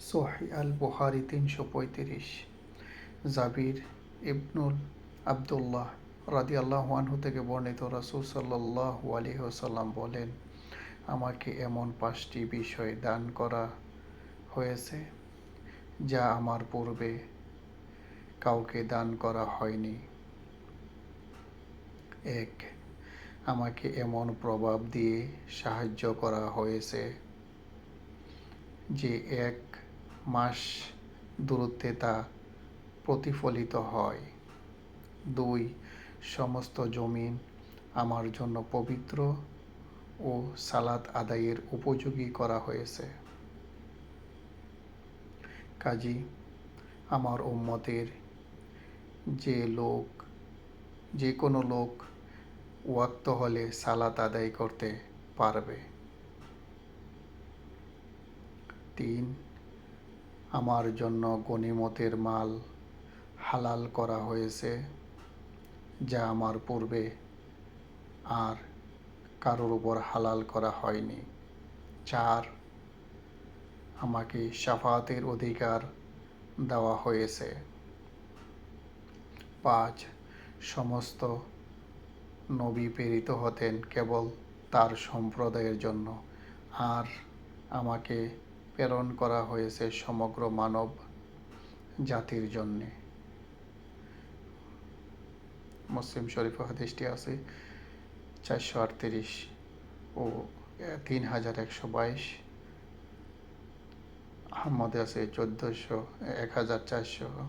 সহিহ আল বুখারী ৩৩৫। জাবির ইবনুল আবদুল্লাহ রাদিয়াল্লাহু আনহু থেকে বর্ণিত, রাসূল সাল্লাল্লাহু আলাইহি ওয়াসাল্লাম বলেন, আমাকে এমন ৫টি বিষয় দান করা হয়েছে যা আমার পূর্বে কাউকে দান করা হয়নি। ১. আমাকে এমন প্রভাব দিয়ে সাহায্য করা হয়েছে যে ১ মাস দূরত্বে তা প্রতিফলিত হয়। ২. সমস্ত জমিন আমার জন্য পবিত্র ও সালাত আদায়ের উপযোগী করা হয়েছে। কাজী আমার উম্মতের যে কোনো লোক ওয়াক্ত হলে সালাত আদায় করতে পারবে। ৩. আমার জন্য গনিমতের মাল হালাল করা হয়েছে যা আমার পূর্বে আর কারোর উপর হালাল করা হয়নি। ৪. আমাকে শাফাআতের অধিকার দেওয়া হয়েছে। ৫. সমস্ত নবী প্রেরিত হতেন কেবল তার সম্প্রদায়ের জন্য, আর আমাকে প্রেরণ করা হয়েছে সমগ্র মানব জাতির জন্যে। মুসলিম শরীফ হাদিসটি আছে ৪৩৮ ও ৩১২২। আহমদে আছে ১৪০০, ১৪০০